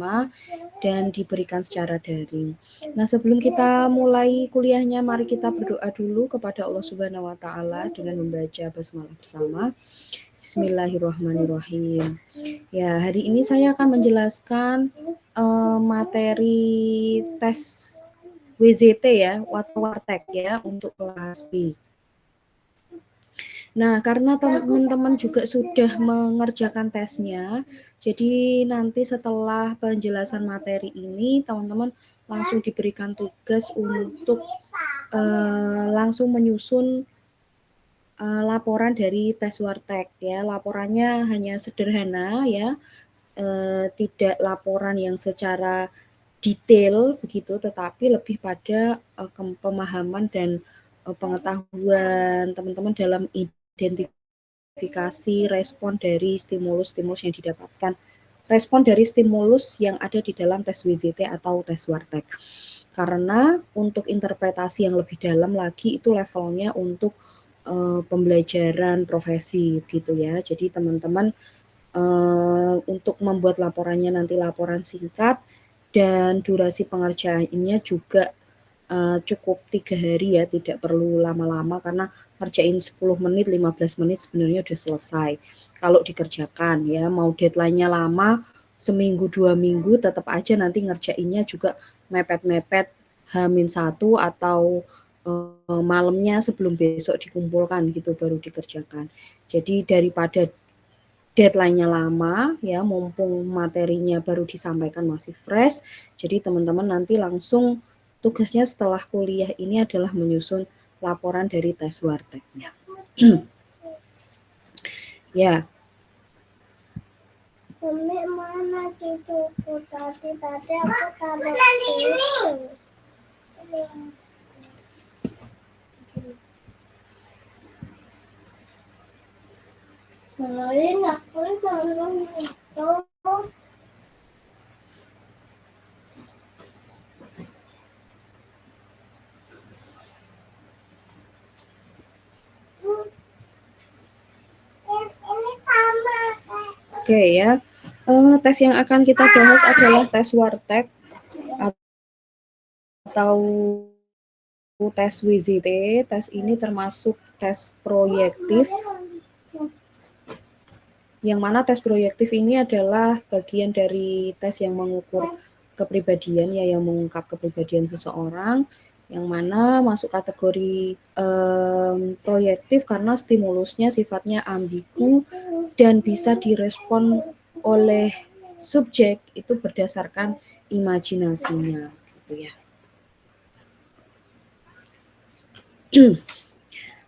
bersama dan diberikan secara daring. Nah, sebelum kita mulai kuliahnya, mari kita berdoa dulu kepada Allah Subhanahu wa taala dengan membaca basmalah bersama. Bismillahirrahmanirrahim. Ya, hari ini saya akan menjelaskan materi tes WZT ya, atau Wartek ya, untuk kelas B. Nah, karena teman-teman juga sudah mengerjakan tesnya, jadi nanti setelah penjelasan materi ini, teman-teman langsung diberikan tugas untuk langsung menyusun laporan dari tes Wartek ya. Laporannya hanya sederhana ya, tidak laporan yang secara detail begitu, tetapi lebih pada pemahaman dan pengetahuan teman-teman dalam identifikasi respon dari stimulus-stimulus yang didapatkan, respon dari stimulus yang ada di dalam tes WZT atau tes Wartek. Karena untuk interpretasi yang lebih dalam lagi itu levelnya untuk pembelajaran profesi gitu ya. Jadi teman-teman untuk membuat laporannya nanti laporan singkat dan durasi pengerjaannya juga cukup 3 hari ya, tidak perlu lama-lama karena kerjain 10 menit, 15 menit sebenarnya udah selesai. Kalau dikerjakan ya, mau deadline-nya lama, seminggu 2 minggu tetap aja nanti ngerjainnya juga mepet-mepet H-1 atau malamnya sebelum besok dikumpulkan gitu baru dikerjakan. Jadi daripada deadline-nya lama ya, mumpung materinya baru disampaikan masih fresh, jadi teman-teman nanti langsung tugasnya setelah kuliah ini adalah menyusun laporan dari tes Warteknya. Ya. Mami, mana cucuku tadi aku taruh itu. Kenalin aku dalam itu. Oke ya, tes yang akan kita bahas adalah tes Wartek atau tes WZT. Tes ini termasuk tes proyektif, yang mana tes proyektif ini adalah bagian dari tes yang mengukur kepribadian ya, yang mengungkap kepribadian seseorang, yang mana masuk kategori proyektif karena stimulusnya sifatnya ambigu dan bisa direspon oleh subjek itu berdasarkan imajinasinya gitu ya.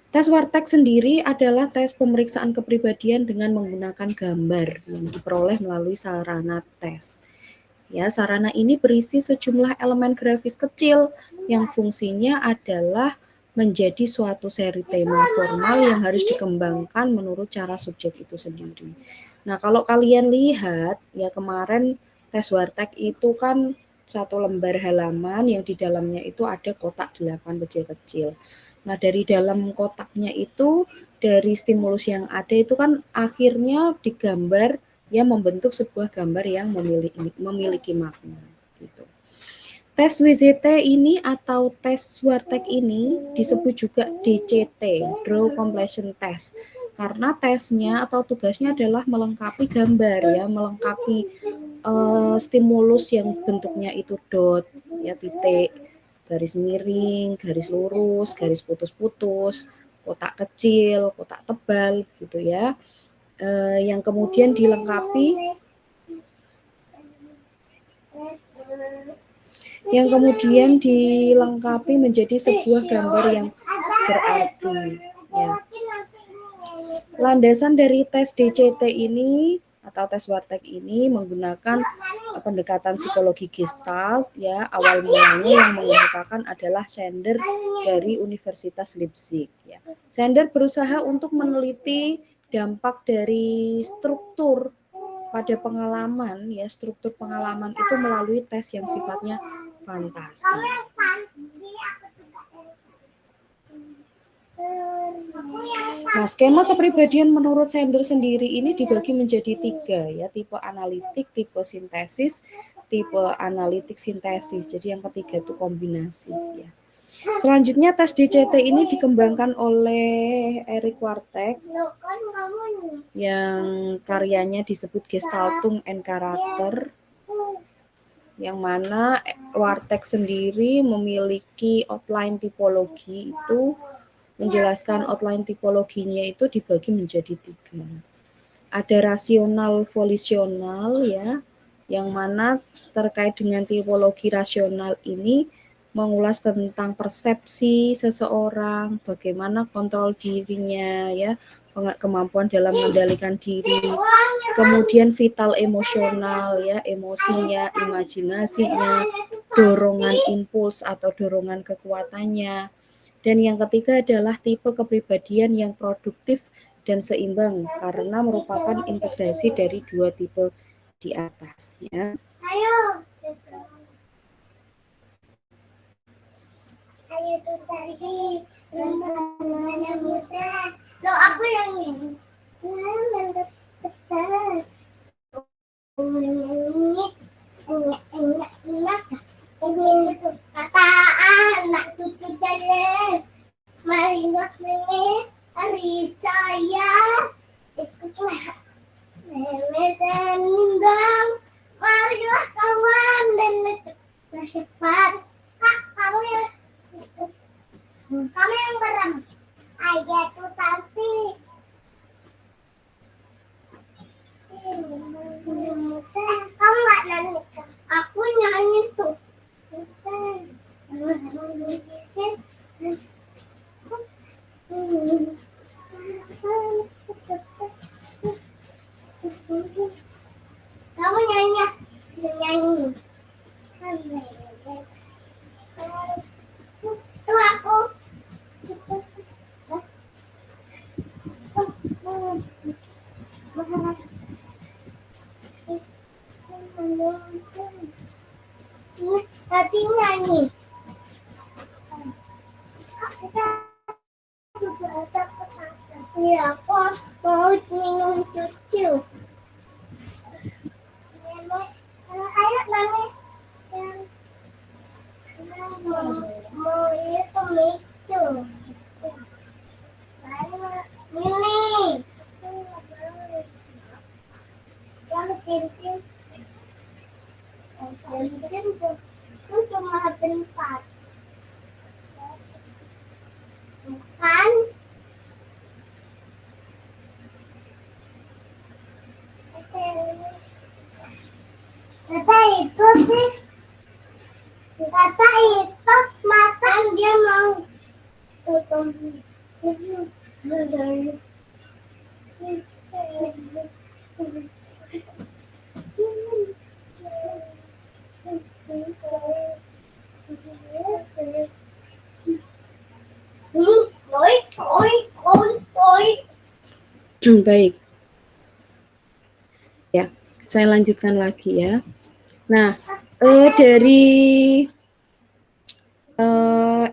Tes Wartek sendiri adalah tes pemeriksaan kepribadian dengan menggunakan gambar yang diperoleh melalui sarana tes. Ya, sarana ini berisi sejumlah elemen grafis kecil yang fungsinya adalah menjadi suatu seri tema formal yang harus dikembangkan menurut cara subjek itu sendiri. Nah, kalau kalian lihat ya, kemarin tes Wartek itu kan satu lembar halaman yang di dalamnya itu ada kotak 8 kecil-kecil. Nah, dari dalam kotaknya itu, dari stimulus yang ada itu kan akhirnya digambar ya, membentuk sebuah gambar yang memiliki makna gitu. Tes WZT ini atau tes Wartek ini disebut juga DCT, Draw Completion Test, karena tesnya atau tugasnya adalah melengkapi gambar ya, melengkapi stimulus yang bentuknya itu dot ya, titik, garis miring, garis lurus, garis putus-putus, kotak kecil, kotak tebal gitu ya, yang kemudian dilengkapi menjadi sebuah gambar yang berarti ya. Landasan dari tes DCT ini atau tes Wartek ini menggunakan pendekatan psikologi Gestalt ya. Awal mulanya yang mengemukakan adalah Sander dari Universitas Leipzig ya. Sander berusaha untuk meneliti dampak dari struktur pada pengalaman ya, struktur pengalaman itu melalui tes yang sifatnya fantasi. Nah, skema kepribadian menurut Sander sendiri ini dibagi menjadi 3 ya, tipe analitik, tipe sintesis, tipe analitik sintesis. Jadi yang ketiga itu kombinasi ya. Selanjutnya tes DCT ini dikembangkan oleh Erik Wartek yang karyanya disebut Gestaltung and Character, yang mana Wartek sendiri memiliki outline tipologi itu, menjelaskan outline tipologinya itu dibagi menjadi 3. Ada rasional volisional ya, yang mana terkait dengan tipologi rasional ini mengulas tentang persepsi seseorang, bagaimana kontrol dirinya ya, kemampuan dalam mengendalikan diri, kemudian vital emosional ya, emosinya, imajinasinya, dorongan impuls atau dorongan kekuatannya. Dan yang ketiga adalah tipe kepribadian yang produktif dan seimbang karena merupakan integrasi dari 2 tipe di atas ya. Ayo tuh tadi teman-teman muda. Loh aku yang ini. Enak. Kata anak cucu jalan. Marilah ini hari saya ikutlah. Meme dan undang. Marilah kawan dan cepat. Kak, kamu yang berang. Ayo tuh tanti. Kamu nggak nyanyi? Aku nyanyi tuh. Kamu nyanyi? Nyanyi. Tuh aku. Tadi nyanyi. Iya, aku mau minum cucu. Ayo nangis. Mau itu micu. Mini. Jangan tintin. Tintin tuh cuma bentar. Bukan. Kata itu sih. Kata itu makan dia mau tutup. Baik. Ya, saya lanjutkan lagi ya. Nah, dari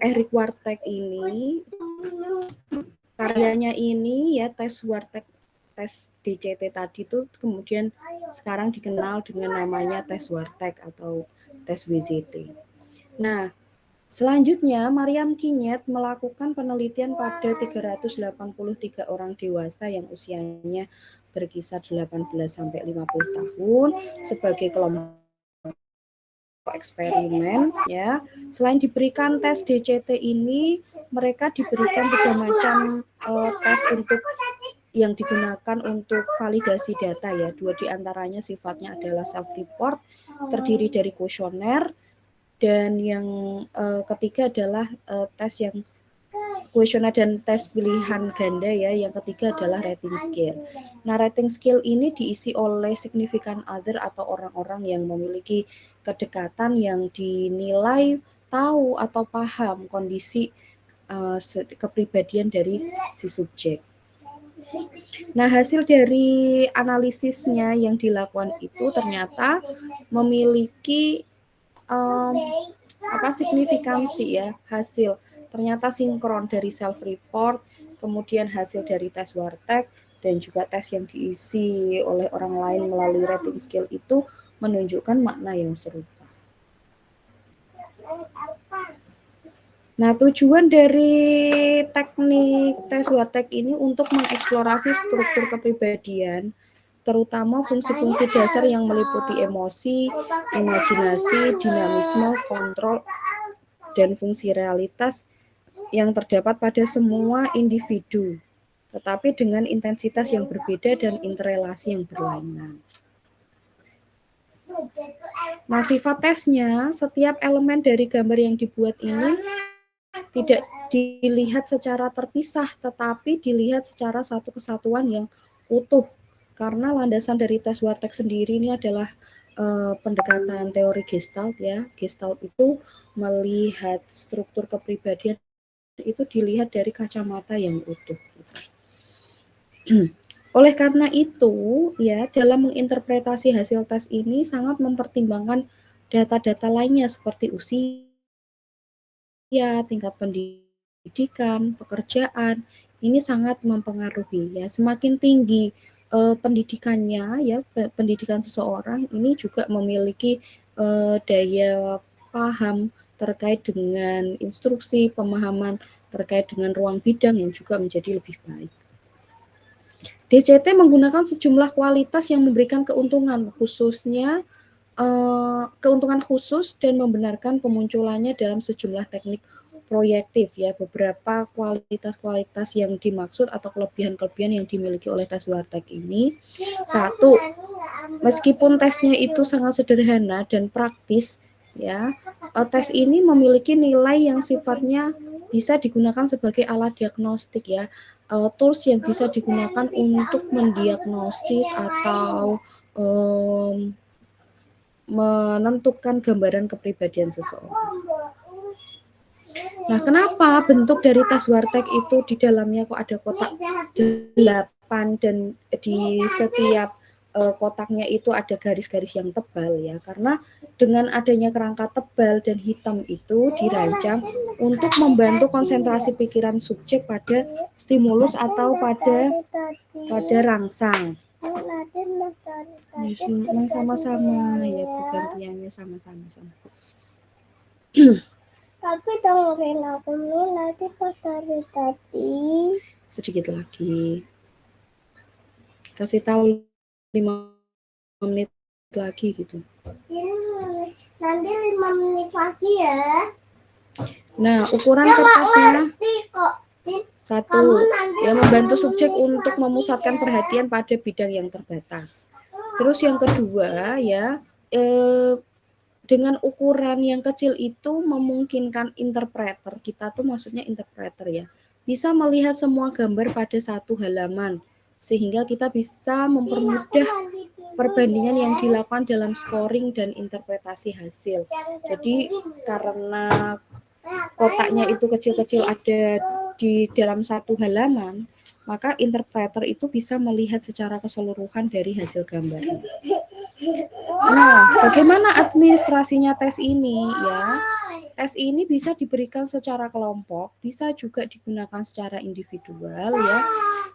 Erik Wartek ini, karyanya ini ya, tes Wartek, tes DCT tadi tuh kemudian sekarang dikenal dengan namanya tes Wartek atau tes WZT. Nah, selanjutnya Mariam Kinyet melakukan penelitian pada 383 orang dewasa yang usianya berkisar 18 sampai 50 tahun sebagai kelompok eksperimen ya. Selain diberikan tes DCT ini, mereka diberikan 3 macam tes untuk yang digunakan untuk validasi data ya. 2 diantaranya sifatnya adalah self report, terdiri dari kuesioner, dan yang ketiga adalah tes yang kuesioner dan tes pilihan ganda ya. Yang ketiga adalah rating scale. Nah, rating scale ini diisi oleh significant other atau orang-orang yang memiliki kedekatan yang dinilai tahu atau paham kondisi kepribadian dari si subjek. Nah, hasil dari analisisnya yang dilakukan itu ternyata memiliki signifikansi ya, hasil ternyata sinkron dari self report, kemudian hasil dari tes Wartek dan juga tes yang diisi oleh orang lain melalui rating scale itu menunjukkan makna yang serupa. Nah, tujuan dari teknik tes WATEK ini untuk mengeksplorasi struktur kepribadian, terutama fungsi-fungsi dasar yang meliputi emosi, imajinasi, dinamisme, kontrol, dan fungsi realitas yang terdapat pada semua individu, tetapi dengan intensitas yang berbeda dan interrelasi yang berlainan. Nah, sifat tesnya, setiap elemen dari gambar yang dibuat ini tidak dilihat secara terpisah, tetapi dilihat secara satu kesatuan yang utuh. Karena landasan dari tes WATEK sendiri ini adalah pendekatan teori Gestalt ya. Gestalt itu melihat struktur kepribadian itu dilihat dari kacamata yang utuh. Oleh karena itu, ya dalam menginterpretasi hasil tes ini sangat mempertimbangkan data-data lainnya seperti usia, tingkat pendidikan, pekerjaan, ini sangat mempengaruhi ya. Semakin tinggi pendidikannya ya, pendidikan seseorang ini juga memiliki daya paham terkait dengan instruksi, pemahaman terkait dengan ruang bidang yang juga menjadi lebih baik. DCT menggunakan sejumlah kualitas yang memberikan keuntungan, khususnya keuntungan khusus dan membenarkan kemunculannya dalam sejumlah teknik proyektif ya. Beberapa kualitas-kualitas yang dimaksud atau kelebihan-kelebihan yang dimiliki oleh tes WATEK ini, satu, meskipun tesnya itu sangat sederhana dan praktis ya, tes ini memiliki nilai yang sifatnya bisa digunakan sebagai alat diagnostik ya, tools yang bisa digunakan untuk mendiagnosis atau menentukan gambaran kepribadian seseorang. Nah, kenapa bentuk dari tes WATEK itu di dalamnya kok ada kotak 8 dan di setiap kotaknya itu ada garis-garis yang tebal ya? Karena dengan adanya kerangka tebal dan hitam itu dirancang untuk membantu konsentrasi pikiran subjek pada stimulus atau pada rangsang. Ya, sama-sama ya, pergantiannya sama-sama. Tapi dengerin aku nih, nanti pas dari tadi. Sedikit lagi. Kasih tahu 5 menit lagi gitu. Nanti 5 menit lagi ya. Nah, ukuran kertasnya satu, yang membantu subjek untuk memusatkan perhatian pada bidang yang terbatas. Terus yang kedua ya, dengan ukuran yang kecil itu memungkinkan interpreter, kita tuh maksudnya interpreter ya, bisa melihat semua gambar pada satu halaman, sehingga kita bisa mempermudah perbandingan yang dilakukan dalam scoring dan interpretasi hasil. Jadi karena kotaknya itu kecil-kecil ada di dalam satu halaman, maka interpreter itu bisa melihat secara keseluruhan dari hasil gambarnya. Nah, bagaimana administrasinya tes ini ya? Tes ini bisa diberikan secara kelompok, bisa juga digunakan secara individual ya.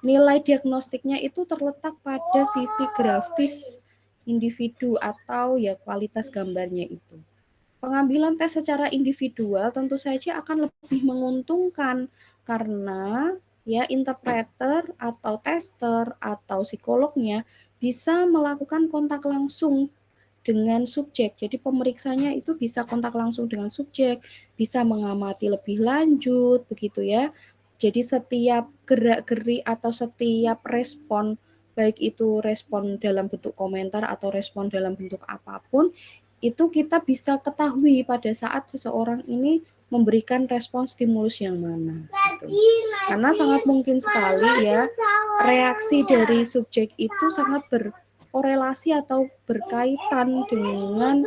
Nilai diagnostiknya itu terletak pada sisi grafis individu atau ya kualitas gambarnya itu. Pengambilan tes secara individual tentu saja akan lebih menguntungkan karena ya interpreter atau tester atau psikolognya bisa melakukan kontak langsung dengan subjek. Jadi pemeriksanya itu bisa kontak langsung dengan subjek, bisa mengamati lebih lanjut begitu ya. Jadi setiap gerak-geri atau setiap respon, baik itu respon dalam bentuk komentar atau respon dalam bentuk apapun, itu kita bisa ketahui pada saat seseorang ini memberikan respon stimulus yang mana. Gitu. Karena sangat mungkin sekali ya reaksi dari subjek itu sangat berkorelasi atau berkaitan dengan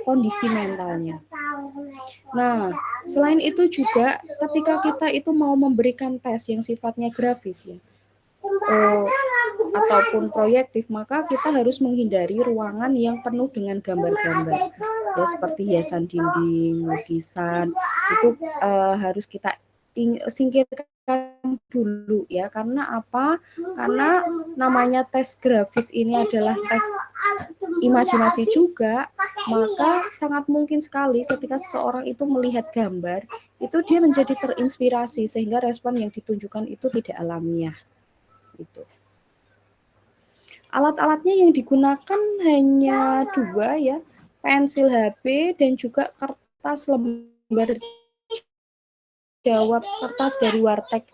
kondisi mentalnya. Nah, selain itu juga ketika kita itu mau memberikan tes yang sifatnya grafis ya, ataupun proyektif, maka kita harus menghindari ruangan yang penuh dengan gambar-gambar ya, seperti hiasan dinding, lukisan, itu harus kita singkirkan dulu ya. Karena apa? Karena namanya tes grafis ini adalah tes imajinasi juga, maka sangat mungkin sekali ketika seseorang itu melihat gambar, itu dia menjadi terinspirasi sehingga respon yang ditunjukkan itu tidak alamiah. Gitu. Alat-alatnya yang digunakan hanya 2 ya, pensil HB dan juga kertas lembar jawab kertas dari Wartek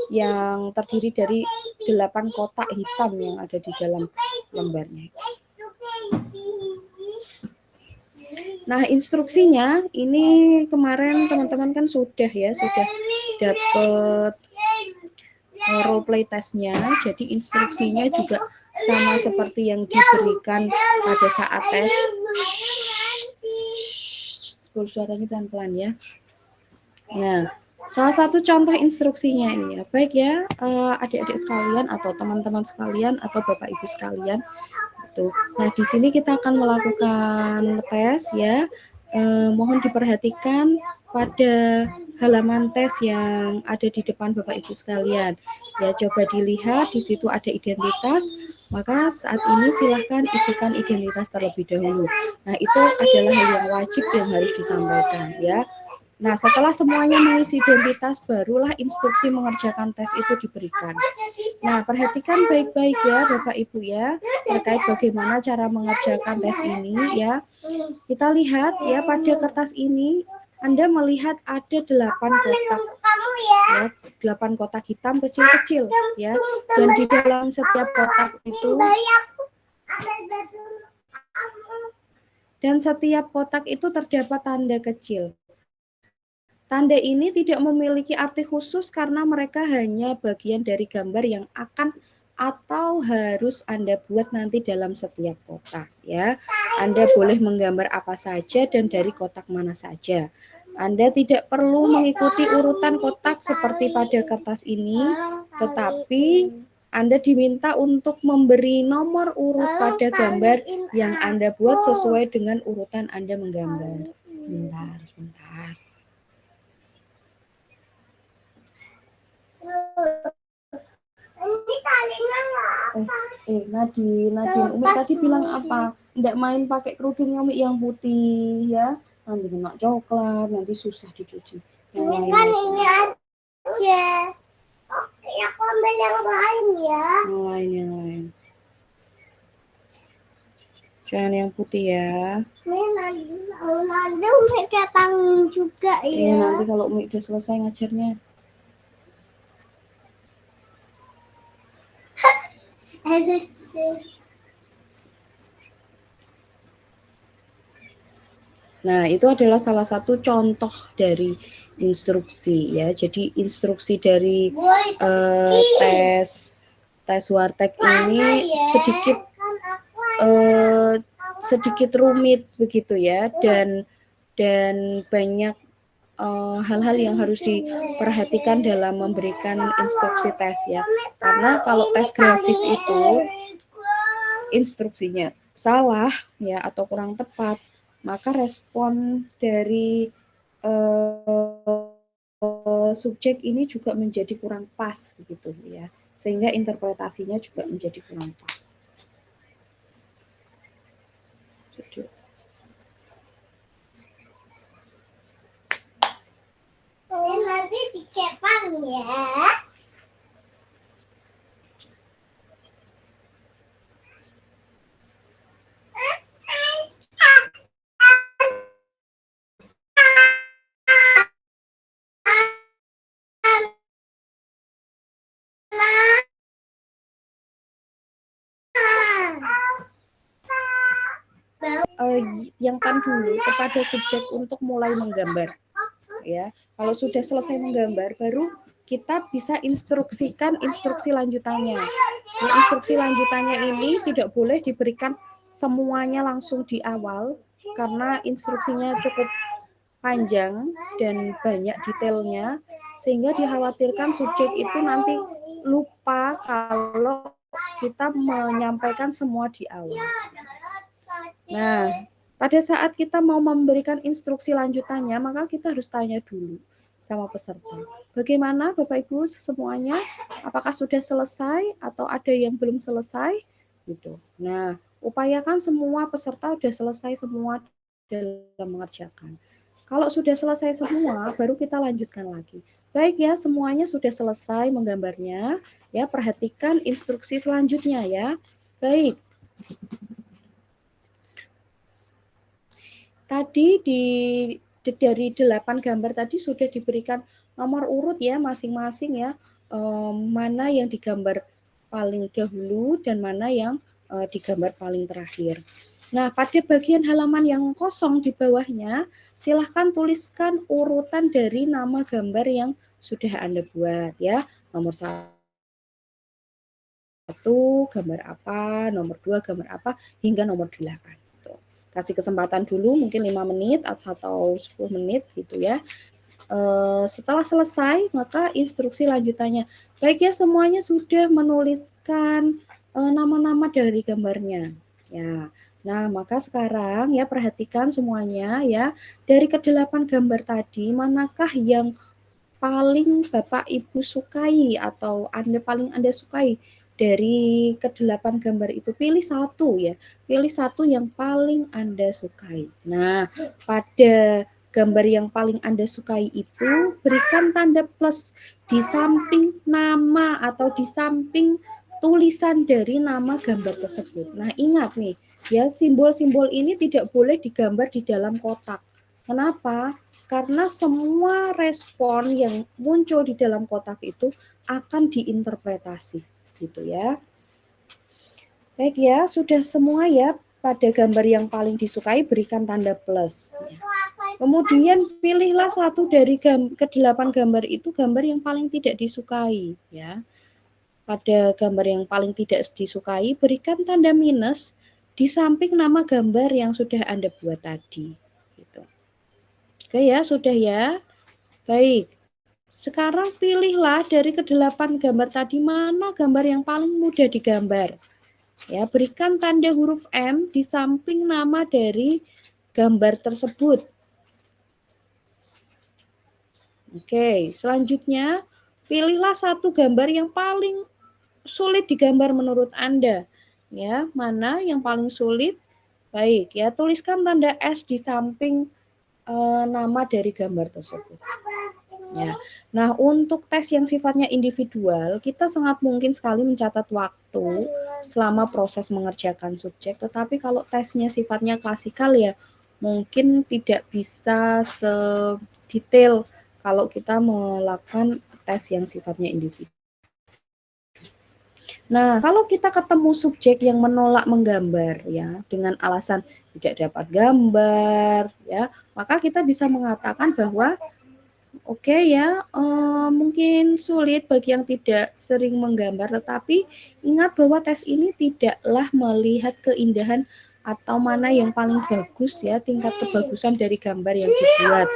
yang terdiri dari 8 kotak hitam yang ada di dalam lembarnya. Nah, instruksinya ini kemarin teman-teman kan sudah dapat role play testnya. Jadi instruksinya juga sama seperti yang diberikan pada saat tes. Suaranya pelan-pelan ya. Nah, salah satu contoh instruksinya ini ya, baik ya adik-adik sekalian atau teman-teman sekalian atau Bapak Ibu sekalian. Nah, di sini kita akan melakukan tes ya. Mohon diperhatikan pada halaman tes yang ada di depan Bapak Ibu sekalian. Ya, coba dilihat di situ ada identitas. Maka saat ini silahkan isikan identitas terlebih dahulu. Nah, itu adalah hal yang wajib yang harus disampaikan ya. Nah, setelah semuanya mengisi identitas, barulah instruksi mengerjakan tes itu diberikan. Nah, perhatikan baik-baik ya Bapak Ibu ya, terkait bagaimana cara mengerjakan tes ini ya. Kita lihat ya pada kertas ini, Anda melihat ada 8 kotak. Ya, 8 kotak hitam kecil-kecil ya. Dan di dalam setiap kotak itu terdapat tanda kecil. Tanda ini tidak memiliki arti khusus karena mereka hanya bagian dari gambar yang akan atau harus Anda buat nanti dalam setiap kotak ya. Anda boleh menggambar apa saja dan dari kotak mana saja. Anda tidak perlu mengikuti urutan kotak seperti pada kertas ini, tetapi Anda diminta untuk memberi nomor urut pada gambar yang Anda buat sesuai dengan urutan Anda menggambar. Sebentar. Nadine, Umi tadi bilang apa? Nggak main pakai kerudungnya Umi yang putih ya. Nanti kena coklat, nanti susah dicuci. Ini kan ini aja. Oke, aku ambil yang lain ya. Yang lain. Jangan yang putih ya. Nanti Umi datang juga ya. Iya, nanti kalau Umi udah selesai ngajarnya. Nah, itu adalah salah satu contoh dari instruksi ya. Jadi instruksi dari tes Wartek ini sedikit rumit begitu ya, dan banyak hal-hal yang harus diperhatikan dalam memberikan instruksi tes ya. Karena kalau tes grafis itu instruksinya salah ya atau kurang tepat, maka respon dari subjek ini juga menjadi kurang pas begitu ya, sehingga interpretasinya juga menjadi kurang pas. Ini nanti dikepang ya. Yang dulu kepada subjek untuk mulai menggambar ya. Kalau sudah selesai menggambar, baru kita bisa instruksikan instruksi lanjutannya. Nah, instruksi lanjutannya ini tidak boleh diberikan semuanya langsung di awal karena instruksinya cukup panjang dan banyak detailnya, sehingga dikhawatirkan subjek itu nanti lupa kalau kita menyampaikan semua di awal. Nah, pada saat kita mau memberikan instruksi lanjutannya, maka kita harus tanya dulu sama peserta. Bagaimana Bapak Ibu semuanya? Apakah sudah selesai atau ada yang belum selesai? Gitu. Nah, Upayakan semua peserta sudah selesai semua dalam mengerjakan. Kalau sudah selesai semua, baru kita lanjutkan lagi. Baik ya, semuanya sudah selesai menggambarnya. Ya, perhatikan instruksi selanjutnya ya. Baik. Tadi dari 8 gambar tadi sudah diberikan nomor urut ya masing-masing ya. Mana yang digambar paling dahulu dan mana yang digambar paling terakhir. Nah, pada bagian halaman yang kosong di bawahnya, silahkan tuliskan urutan dari nama gambar yang sudah Anda buat ya. Nomor 1 gambar apa, nomor 2 gambar apa, hingga nomor 8. Kasih kesempatan dulu mungkin 5 menit atau 10 menit gitu ya. Setelah selesai, maka instruksi lanjutannya. Baik ya, semuanya sudah menuliskan nama-nama dari gambarnya. Ya, nah maka sekarang ya perhatikan semuanya ya. Dari ke-8 gambar tadi, manakah yang paling Bapak Ibu sukai atau paling Anda sukai dari ke-8 gambar itu? Pilih satu ya, pilih satu yang paling Anda sukai. Nah, pada gambar yang paling Anda sukai itu berikan tanda plus di samping nama atau di samping tulisan dari nama gambar tersebut. Nah, ingat nih, ya simbol-simbol ini tidak boleh digambar di dalam kotak. Kenapa? Karena semua respon yang muncul di dalam kotak itu akan diinterpretasi, gitu ya. Baik ya, sudah semua ya. Pada gambar yang paling disukai berikan tanda plus. Kemudian pilihlah satu dari ke-8 gambar itu gambar yang paling tidak disukai ya. Pada gambar yang paling tidak disukai berikan tanda minus di samping nama gambar yang sudah Anda buat tadi. Gitu. Oke ya, sudah ya. Baik. Sekarang pilihlah dari ke-8 gambar tadi mana gambar yang paling mudah digambar. Ya, berikan tanda huruf M di samping nama dari gambar tersebut. Oke, selanjutnya pilihlah satu gambar yang paling sulit digambar menurut Anda. Ya, mana yang paling sulit? Baik, ya tuliskan tanda S di samping nama dari gambar tersebut. Ya. Nah, untuk tes yang sifatnya individual, kita sangat mungkin sekali mencatat waktu selama proses mengerjakan subjek. Tetapi kalau tesnya sifatnya klasikal ya, mungkin tidak bisa sedetail kalau kita melakukan tes yang sifatnya individu. Nah, kalau kita ketemu subjek yang menolak menggambar ya dengan alasan tidak dapat gambar ya, maka kita bisa mengatakan bahwa oke ya, mungkin sulit bagi yang tidak sering menggambar, tetapi ingat bahwa tes ini tidaklah melihat keindahan atau mana yang paling bagus ya, tingkat kebagusan dari gambar yang dibuat.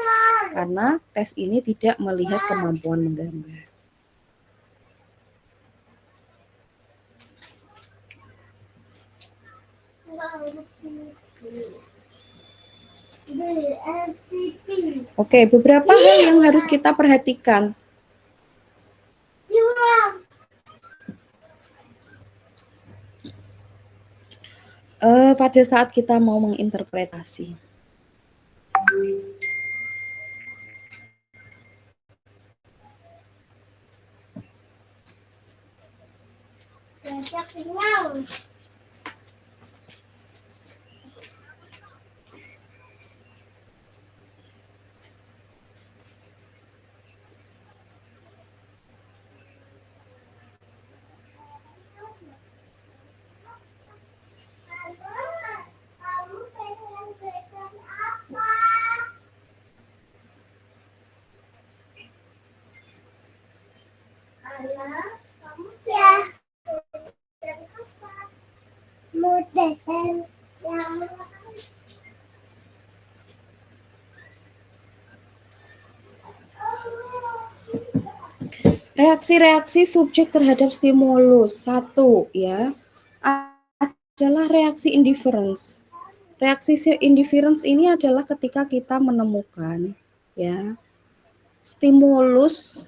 Karena tes ini tidak melihat kemampuan menggambar. Oke, beberapa hal yang harus kita perhatikan. Pada saat kita mau menginterpretasi. Reaksi-reaksi subjek terhadap stimulus. 1 ya, adalah reaksi indifference. Reaksi indifference ini adalah ketika kita menemukan ya stimulus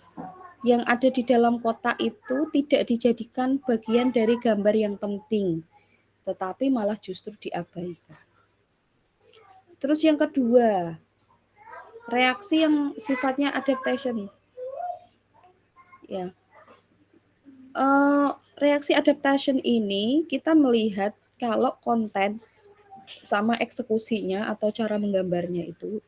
yang ada di dalam kotak itu tidak dijadikan bagian dari gambar yang penting. tetapi malah justru diabaikan. Terus yang kedua, reaksi yang sifatnya adaptation. Ya, reaksi adaptation ini kita melihat kalau konten sama eksekusinya atau cara menggambarnya itu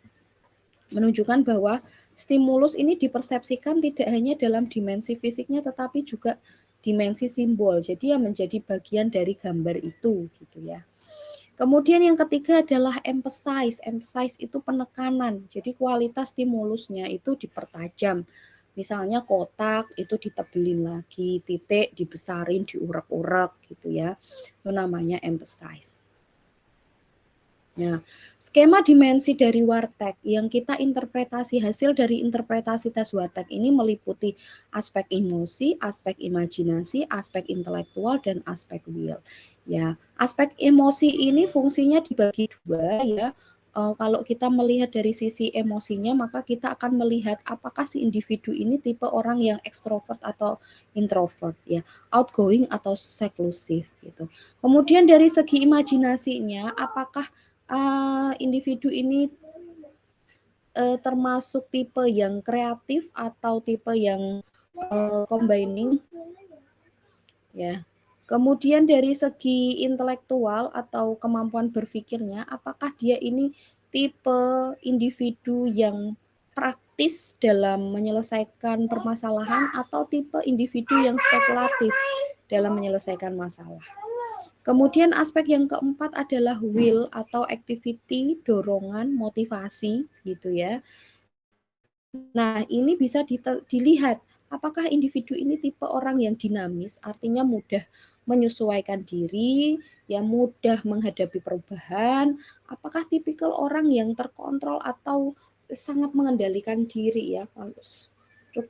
menunjukkan bahwa stimulus ini dipersepsikan tidak hanya dalam dimensi fisiknya tetapi juga dimensi simbol. Jadi yang menjadi bagian dari gambar itu gitu ya. Kemudian yang ketiga adalah emphasize. Emphasize itu penekanan. Jadi kualitas stimulusnya itu dipertajam. Misalnya kotak itu ditebelin lagi, titik dibesarin, diurek-urek gitu ya. Itu namanya emphasize. Ya, skema dimensi dari Wartek yang kita interpretasi, hasil dari interpretasi tes Wartek ini meliputi aspek emosi, aspek imajinasi, aspek intelektual, dan aspek will. Ya, aspek emosi ini fungsinya dibagi dua ya. Kalau kita melihat dari sisi emosinya, maka kita akan melihat apakah si individu ini tipe orang yang ekstrovert atau introvert ya, outgoing atau seklusif gitu. Kemudian dari segi imajinasinya, apakah individu ini termasuk tipe yang kreatif atau tipe yang combining ya. Kemudian dari segi intelektual atau kemampuan berpikirnya, apakah dia ini tipe individu yang praktis dalam menyelesaikan permasalahan atau tipe individu yang spekulatif dalam menyelesaikan masalah. Kemudian aspek yang keempat adalah will atau activity, dorongan, motivasi gitu ya. Nah, ini bisa dilihat apakah individu ini tipe orang yang dinamis, artinya mudah menyesuaikan diri, ya mudah menghadapi perubahan, apakah tipikal orang yang terkontrol atau sangat mengendalikan diri ya, kalau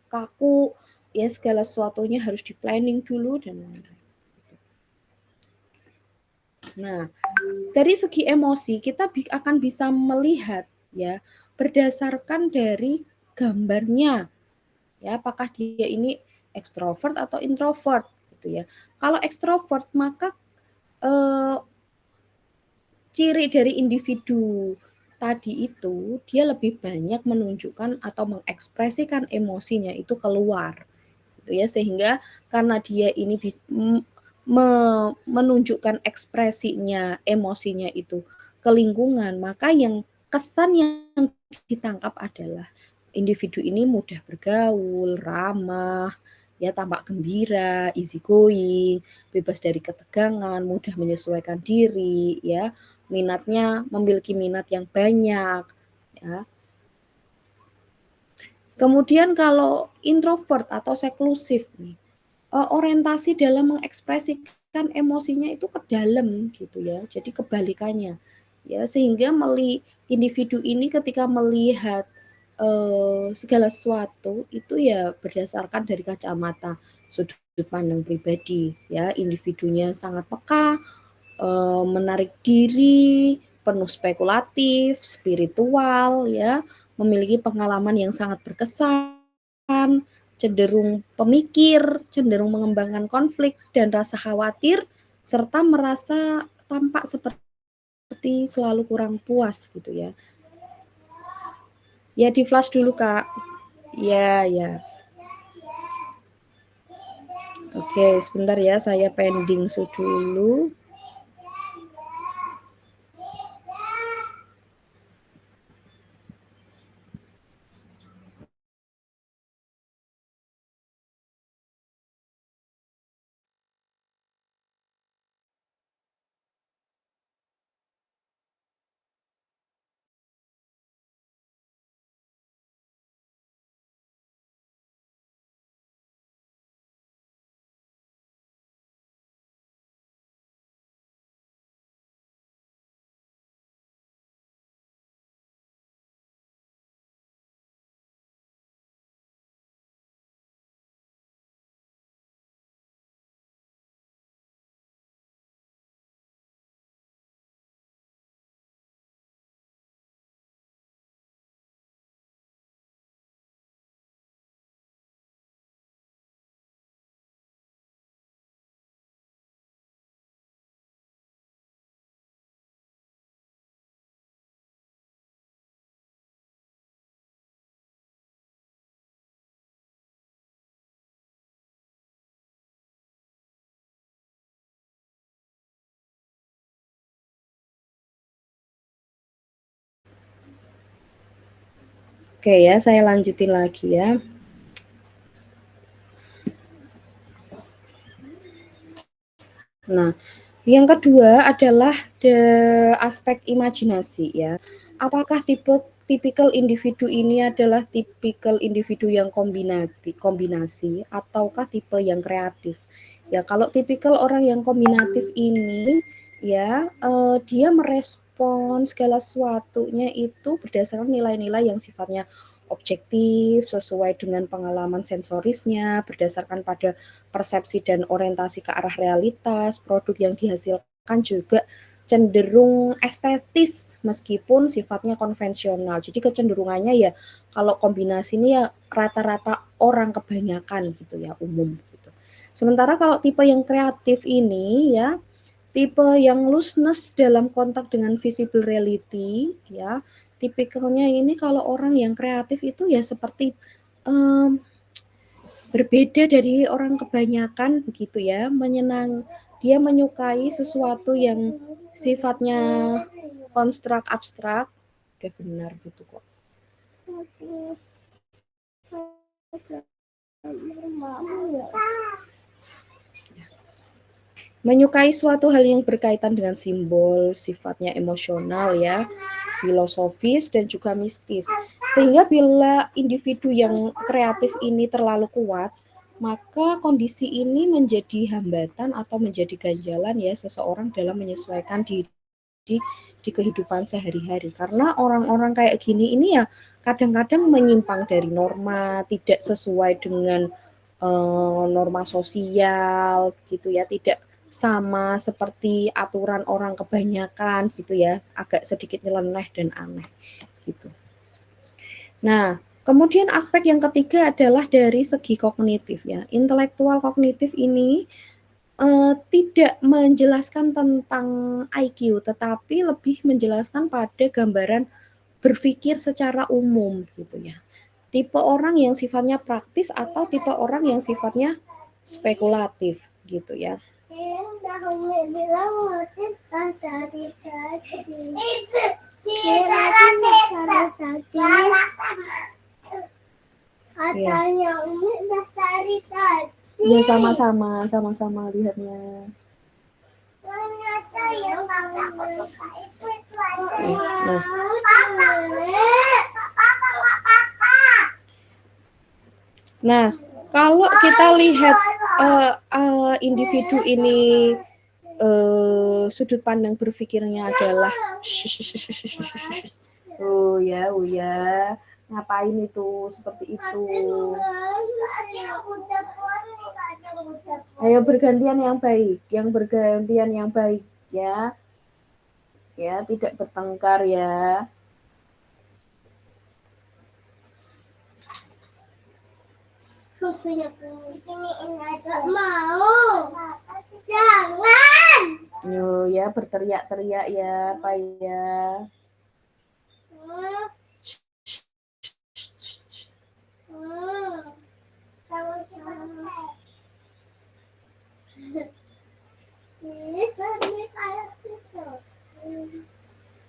kaku ya segala sesuatunya harus di planning dulu dan lain-lain. Nah, dari segi emosi kita akan bisa melihat ya berdasarkan dari gambarnya ya apakah dia ini ekstrovert atau introvert gitu ya. Kalau ekstrovert maka ciri dari individu tadi itu dia lebih banyak menunjukkan atau mengekspresikan emosinya itu keluar gitu ya, sehingga karena dia ini menunjukkan ekspresinya, emosinya itu ke lingkungan, maka yang kesan yang ditangkap adalah individu ini mudah bergaul, ramah, ya tampak gembira, easy going, bebas dari ketegangan, mudah menyesuaikan diri, ya minatnya memiliki minat yang banyak, ya. Kemudian kalau introvert atau seklusif nih, orientasi dalam mengekspresikan emosinya itu ke dalam gitu ya. Jadi kebalikannya. Ya, sehingga individu ini ketika melihat segala sesuatu itu ya berdasarkan dari kacamata sudut pandang pribadi ya. Individunya sangat peka, menarik diri, penuh spekulatif, spiritual ya, memiliki pengalaman yang sangat berkesan, cenderung pemikir, cenderung mengembangkan konflik dan rasa khawatir, serta merasa tampak seperti selalu kurang puas gitu ya. Ya di flash dulu Kak. Ya, ya. Oke, sebentar ya saya pending dulu. Oke ya, saya lanjutin lagi ya. Nah, yang kedua adalah aspek imajinasi ya. Apakah tipikal individu ini adalah tipikal individu yang kombinasi ataukah tipe yang kreatif? Ya, kalau tipikal orang yang kombinatif ini ya dia merespon segala sesuatunya itu berdasarkan nilai-nilai yang sifatnya objektif, sesuai dengan pengalaman sensorisnya, berdasarkan pada persepsi dan orientasi ke arah realitas, produk yang dihasilkan juga cenderung estetis meskipun sifatnya konvensional. Jadi kecenderungannya ya kalau kombinasi ini ya rata-rata orang kebanyakan gitu ya, umum gitu. Sementara kalau tipe yang kreatif ini ya tipe yang looseness dalam kontak dengan visible reality ya, tipikalnya ini kalau orang yang kreatif itu ya seperti berbeda dari orang kebanyakan begitu ya, dia menyukai sesuatu yang sifatnya konstruk abstrak, udah benar gitu kok. Menyukai suatu hal yang berkaitan dengan simbol, sifatnya emosional ya, filosofis dan juga mistis. Sehingga bila individu yang kreatif ini terlalu kuat, maka kondisi ini menjadi hambatan atau menjadi ganjalan ya seseorang dalam menyesuaikan diri di kehidupan sehari-hari. Karena orang-orang kayak gini ini ya kadang-kadang menyimpang dari norma, tidak sesuai dengan norma sosial gitu ya, tidak sama seperti aturan orang kebanyakan gitu ya, agak sedikit nyeleneh dan aneh gitu. Nah, kemudian aspek yang ketiga adalah dari segi kognitif ya. Intelektual kognitif ini tidak menjelaskan tentang IQ, tetapi lebih menjelaskan pada gambaran berpikir secara umum gitu ya. Tipe orang yang sifatnya praktis atau tipe orang yang sifatnya spekulatif gitu ya. Ya sama-sama lihatnya. Nah, kalau kita lihat individu ini sudut pandang berpikirnya adalah oh ya ngapain itu seperti itu. Ayo bergantian yang baik ya. Ya, tidak bertengkar ya. Mau. Jangan. Yo ya berteriak-teriak ya, Pak ya.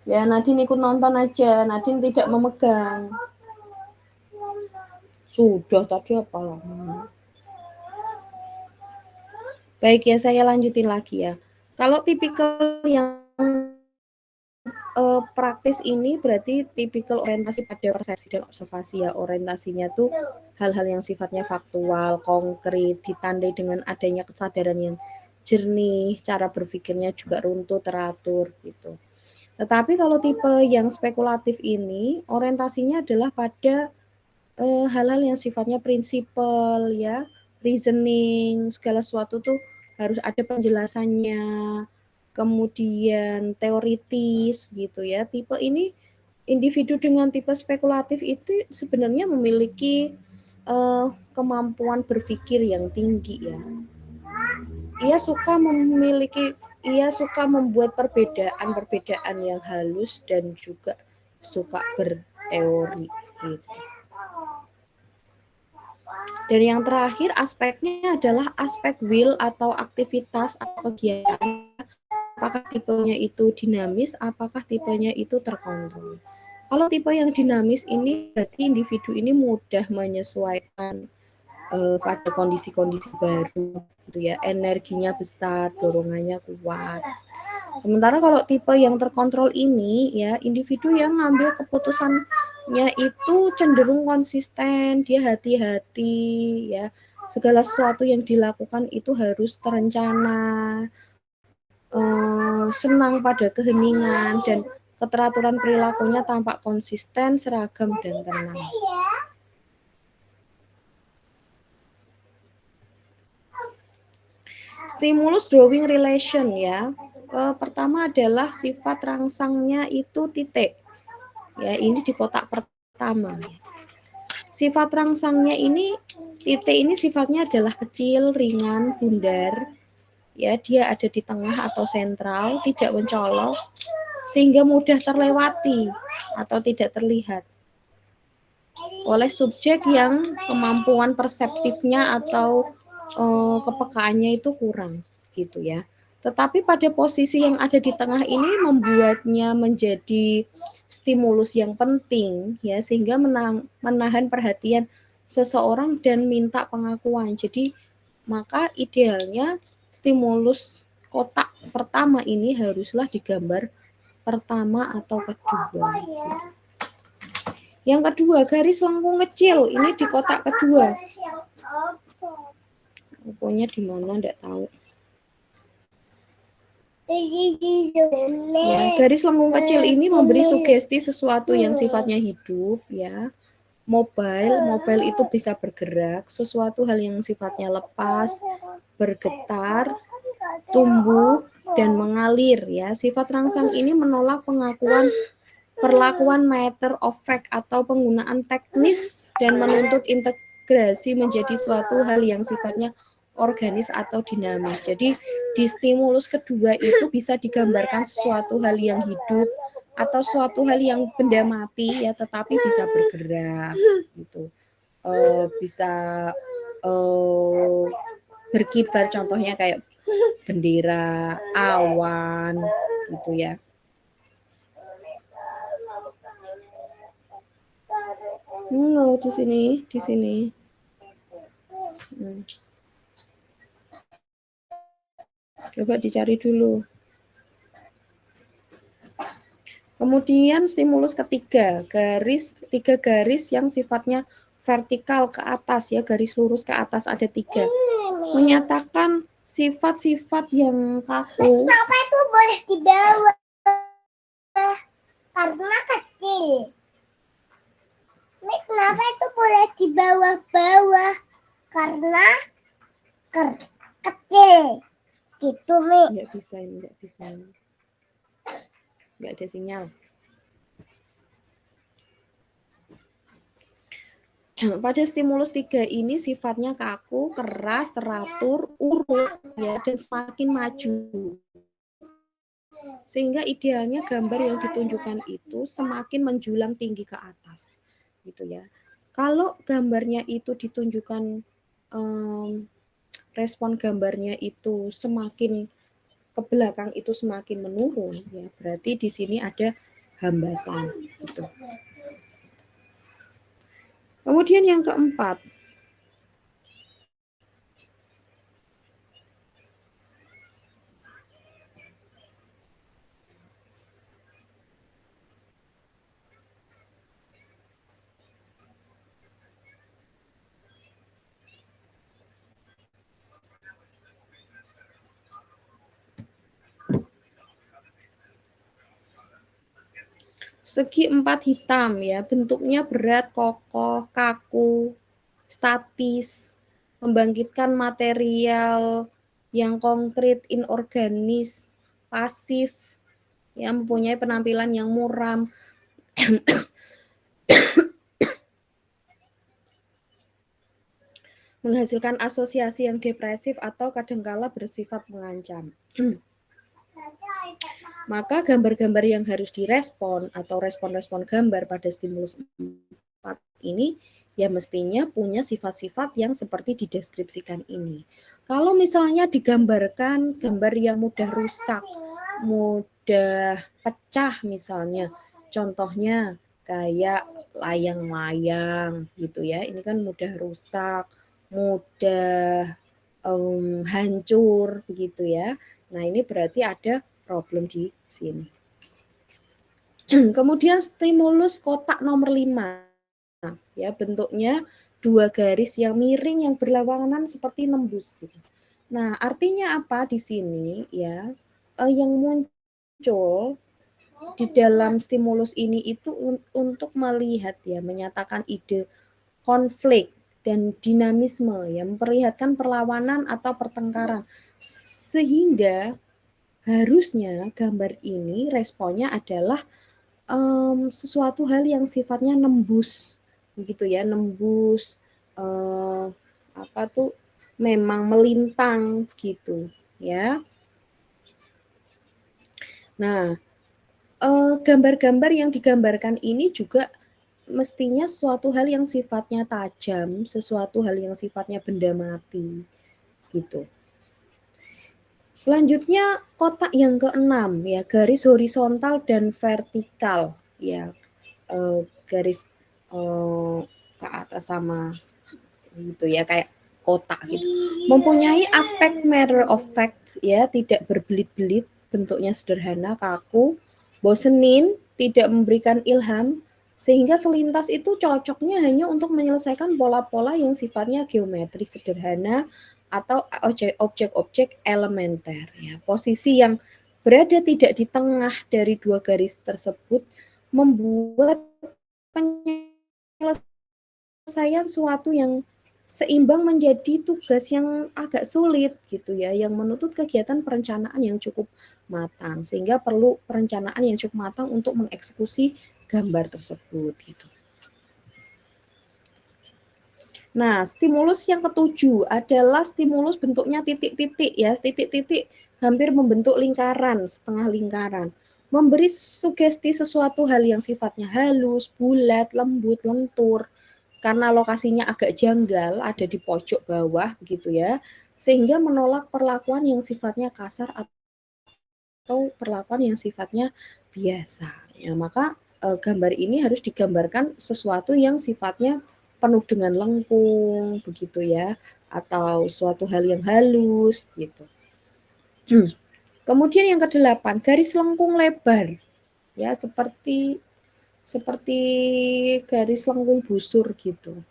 Ya Nadine ikut nonton aja, Nadine tidak memegang. Sudah tadi apa lama. Baik ya, saya lanjutin lagi ya. Kalau tipikal yang praktis ini berarti tipikal orientasi pada persepsi dan observasi ya. Orientasinya tuh hal-hal yang sifatnya faktual, konkret, ditandai dengan adanya kesadaran yang jernih, cara berpikirnya juga runtuh, teratur gitu. Tetapi kalau tipe yang spekulatif ini orientasinya adalah pada hal-hal yang sifatnya prinsipal ya, reasoning, segala sesuatu tuh harus ada penjelasannya, kemudian teoritis gitu ya. Tipe ini individu dengan tipe spekulatif itu sebenarnya memiliki kemampuan berpikir yang tinggi ya. Ia suka membuat perbedaan yang halus dan juga suka berteori gitu. Dan yang terakhir aspeknya adalah aspek will atau aktivitas atau kegiatan. Apakah tipenya itu dinamis, apakah tipenya itu terkontrol. Kalau tipe yang dinamis ini berarti individu ini mudah menyesuaikan pada kondisi-kondisi baru gitu ya, energinya besar, dorongannya kuat. Sementara kalau tipe yang terkontrol ini ya, individu yang ngambil keputusannya itu cenderung konsisten, dia hati-hati ya. Segala sesuatu yang dilakukan itu harus terencana, senang pada keheningan, dan keteraturan perilakunya tampak konsisten, seragam, dan tenang. Stimulus drawing relation ya. Pertama adalah sifat rangsangnya itu titik. Ya, ini di kotak pertama. Sifat rangsangnya ini titik ini sifatnya adalah kecil, ringan, bundar. Ya, dia ada di tengah atau sentral, tidak mencolok sehingga mudah terlewati atau tidak terlihat oleh subjek yang kemampuan perseptifnya atau kepekaannya itu kurang gitu ya. Tetapi pada posisi yang ada di tengah ini membuatnya menjadi stimulus yang penting ya, sehingga menahan perhatian seseorang dan minta pengakuan. Jadi maka idealnya stimulus kotak pertama ini haruslah digambar pertama atau kedua. Yang kedua, garis lengkung kecil ini di kotak kedua. Pokoknya di mana enggak tahu. Ya, garis lengkung kecil ini memberi sugesti sesuatu yang sifatnya hidup ya. Mobile itu bisa bergerak, sesuatu hal yang sifatnya lepas, bergetar, tumbuh, dan mengalir ya. Sifat rangsang ini menolak pengakuan perlakuan matter of fact atau penggunaan teknis dan menuntut integrasi menjadi suatu hal yang sifatnya organis atau dinamis. Jadi di stimulus kedua itu bisa digambarkan sesuatu hal yang hidup atau suatu hal yang benda mati ya, tetapi bisa bergerak gitu. Bisa berkibar, contohnya kayak bendera, awan gitu ya. Di sini. Coba dicari dulu. Kemudian stimulus ketiga, tiga garis yang sifatnya vertikal ke atas ya, garis lurus ke atas ada 3. Menyatakan sifat-sifat yang kaku. Kenapa itu boleh di bawah? Karena kecil. Ini kenapa itu boleh di bawah-bawah? Karena kecil. Gitu, Mi. Enggak bisa. Enggak ada sinyal. Pada stimulus 3 ini sifatnya kaku, keras, teratur, urut ya, dan semakin maju. Sehingga idealnya gambar yang ditunjukkan itu semakin menjulang tinggi ke atas. Gitu ya. Kalau gambarnya itu ditunjukkan respon gambarnya itu semakin ke belakang itu semakin menurun ya, berarti di sini ada hambatan gitu. Kemudian yang keempat, segi 4 hitam ya, bentuknya berat, kokoh, kaku, statis, membangkitkan material yang konkret, inorganis, pasif, ya, mempunyai penampilan yang muram, menghasilkan asosiasi yang depresif atau kadangkala bersifat mengancam. Maka gambar-gambar yang harus direspon atau respon-respon gambar pada stimulus 4 ini ya mestinya punya sifat-sifat yang seperti dideskripsikan ini. Kalau misalnya digambarkan gambar yang mudah rusak, mudah pecah misalnya, contohnya kayak layang-layang gitu ya. Ini kan mudah rusak, mudah hancur begitu ya. Nah, ini berarti ada problem di sini. Kemudian stimulus kotak nomor 5. Ya, bentuknya 2 garis yang miring yang berlawanan seperti nembus gitu. Nah, artinya apa di sini ya? Yang muncul di dalam stimulus ini itu untuk melihat ya, menyatakan ide konflik dan dinamisme ya, memperlihatkan perlawanan atau pertengkaran. Sehingga harusnya gambar ini responnya adalah sesuatu hal yang sifatnya nembus begitu ya, nembus apa tuh memang melintang gitu ya. Nah, gambar-gambar yang digambarkan ini juga mestinya sesuatu hal yang sifatnya tajam, sesuatu hal yang sifatnya benda mati gitu. Selanjutnya kotak yang keenam ya, garis horizontal dan vertikal ya, garis ke atas sama gitu ya, kayak kotak gitu. Mempunyai aspek matter of fact ya, tidak berbelit-belit, bentuknya sederhana, kaku, bosenin, tidak memberikan ilham, sehingga selintas itu cocoknya hanya untuk menyelesaikan pola-pola yang sifatnya geometrik sederhana atau objek-objek elementer ya. Posisi yang berada tidak di tengah dari 2 garis tersebut membuat penyelesaian suatu yang seimbang menjadi tugas yang agak sulit gitu ya, yang menuntut kegiatan perencanaan yang cukup matang, sehingga perlu perencanaan yang cukup matang untuk mengeksekusi gambar tersebut gitu. Nah, stimulus yang ketujuh adalah stimulus bentuknya titik-titik ya, titik-titik hampir membentuk lingkaran, setengah lingkaran. Memberi sugesti sesuatu hal yang sifatnya halus, bulat, lembut, lentur. Karena lokasinya agak janggal, ada di pojok bawah begitu ya, sehingga menolak perlakuan yang sifatnya kasar atau perlakuan yang sifatnya biasa. Ya, maka gambar ini harus digambarkan sesuatu yang sifatnya penuh dengan lengkung begitu ya, atau suatu hal yang halus gitu. Kemudian yang kedelapan, garis lengkung lebar ya, seperti garis lengkung busur gitu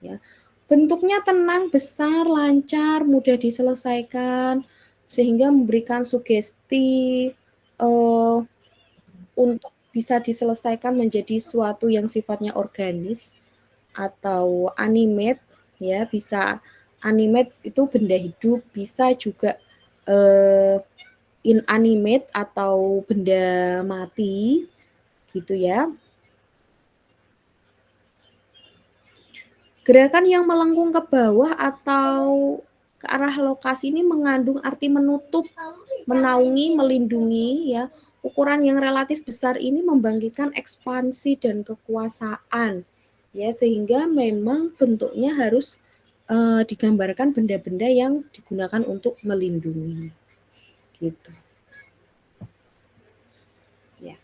ya. Bentuknya tenang, besar, lancar, mudah diselesaikan sehingga memberikan sugesti untuk bisa diselesaikan menjadi suatu yang sifatnya organis atau animate ya, bisa animate itu benda hidup, bisa juga inanimate atau benda mati gitu ya. Gerakan yang melengkung ke bawah atau ke arah lokasi ini mengandung arti menutup, menaungi, melindungi ya. Ukuran yang relatif besar ini membangkitkan ekspansi dan kekuasaan ya, sehingga memang bentuknya harus digambarkan benda-benda yang digunakan untuk melindungi gitu. Ya.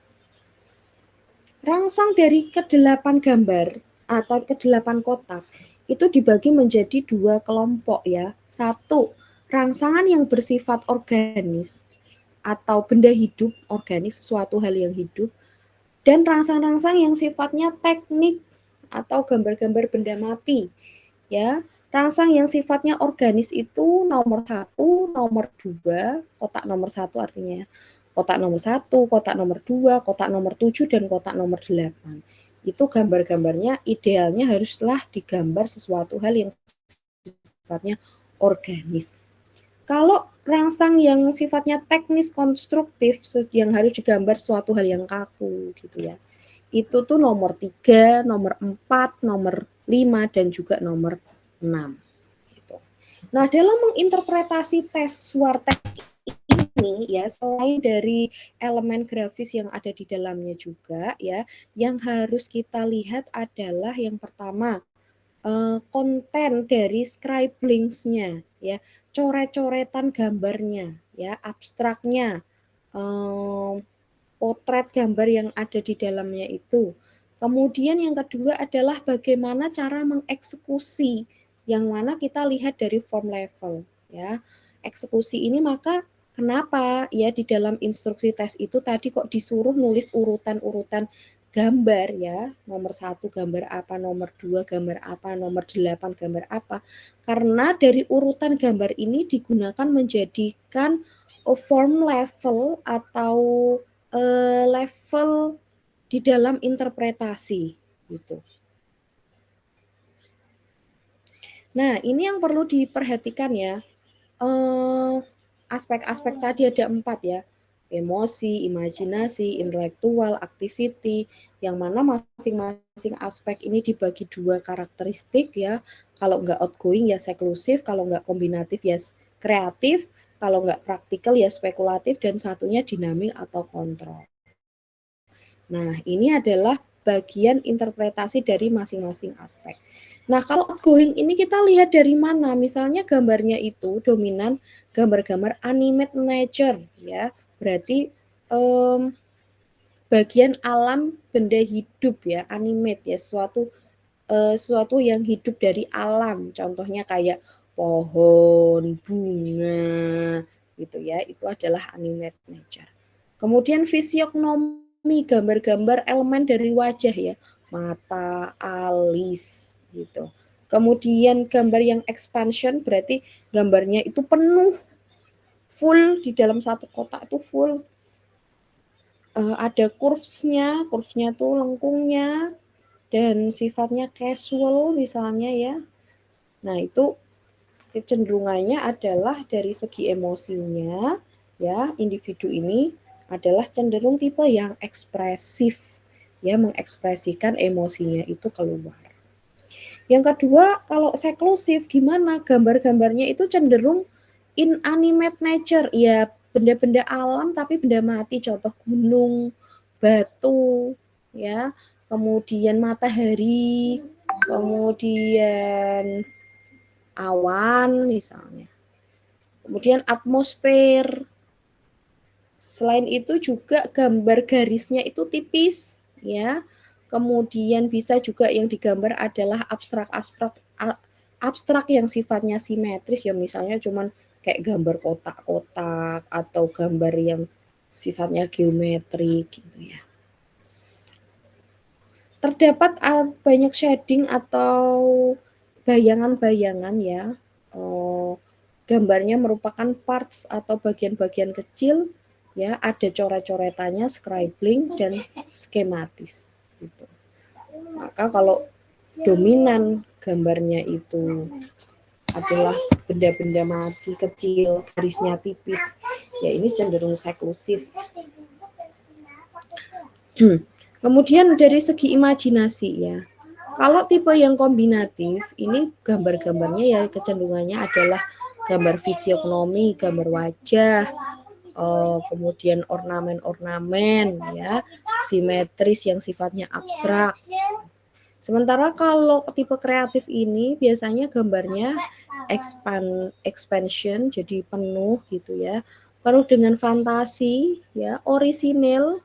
Rangsang dari ke-8 gambar atau ke-8 kotak itu dibagi menjadi 2 kelompok ya. 1, rangsangan yang bersifat organis atau benda hidup, organis, sesuatu hal yang hidup, dan rangsang-rangsang yang sifatnya teknik atau gambar-gambar benda mati ya. Rangsang yang sifatnya organis itu nomor 1, nomor 2, kotak nomor 1 artinya kotak nomor 1, kotak nomor 2, kotak nomor 7, dan kotak nomor 8. Itu gambar-gambarnya idealnya haruslah digambar sesuatu hal yang sifatnya organis. Kalau rangsang yang sifatnya teknis konstruktif yang harus digambar suatu hal yang kaku gitu ya. Itu tuh nomor 3, nomor 4, nomor 5, dan juga nomor 6. Gitu. Nah, dalam menginterpretasi tes Swartek ini ya, selain dari elemen grafis yang ada di dalamnya juga ya, yang harus kita lihat adalah yang pertama, konten dari scribblingsnya ya, coret-coretan gambarnya ya, abstraknya, potret gambar yang ada di dalamnya itu. Kemudian yang kedua adalah bagaimana cara mengeksekusi, yang mana kita lihat dari form level ya. Eksekusi ini maka kenapa ya di dalam instruksi tes itu tadi kok disuruh nulis urutan-urutan gambar ya, nomor 1 gambar apa, nomor 2 gambar apa, nomor 8 gambar apa. Karena dari urutan gambar ini digunakan menjadikan form level atau level di dalam interpretasi gitu. Nah, ini yang perlu diperhatikan ya. Aspek-aspek tadi ada 4 ya. Emosi, imajinasi, intelektual, activity, yang mana masing-masing aspek ini dibagi 2 karakteristik ya. Kalau nggak outgoing ya seklusif, kalau nggak kombinatif ya kreatif, kalau nggak praktikal ya spekulatif, dan satunya dinamik atau kontrol. Nah, ini adalah bagian interpretasi dari masing-masing aspek. Nah, kalau outgoing ini kita lihat dari mana? Misalnya gambarnya itu dominan gambar-gambar animate nature ya. Berarti bagian alam benda hidup ya, animate ya, suatu yang hidup dari alam. Contohnya kayak pohon, bunga gitu ya. Itu adalah animate nature. Kemudian fisiognomi, gambar-gambar elemen dari wajah ya, mata, alis gitu. Kemudian gambar yang expansion berarti gambarnya itu penuh, full di dalam satu kotak itu full. Ada curves-nya tuh lengkungnya dan sifatnya casual misalnya ya. Nah, itu kecenderungannya adalah dari segi emosinya ya, individu ini adalah cenderung tipe yang ekspresif ya, mengekspresikan emosinya itu keluar. Yang kedua, kalau seklusif gimana? Gambar-gambarnya itu cenderung inanimate nature ya, benda-benda alam tapi benda mati, contoh gunung, batu ya, kemudian matahari, kemudian awan misalnya. Kemudian atmosfer. Selain itu juga gambar garisnya itu tipis ya. Kemudian bisa juga yang digambar adalah abstrak yang sifatnya simetris ya, misalnya cuman kayak gambar kotak-kotak atau gambar yang sifatnya geometrik gitu ya. Terdapat banyak shading atau bayangan-bayangan ya. Gambarnya merupakan parts atau bagian-bagian kecil ya, ada coret-coretannya, scribbling dan skematis gitu. Maka kalau dominan gambarnya itu adalah benda-benda mati kecil, garisnya tipis, ya ini cenderung seklusif. Kemudian dari segi imajinasi ya, kalau tipe yang kombinatif ini gambar-gambarnya ya kecenderungannya adalah gambar fisiognomi, gambar wajah, kemudian ornamen-ornamen ya, simetris yang sifatnya abstrak. Sementara kalau tipe kreatif ini biasanya gambarnya expansion, jadi penuh gitu ya, penuh dengan fantasi ya, orisinil,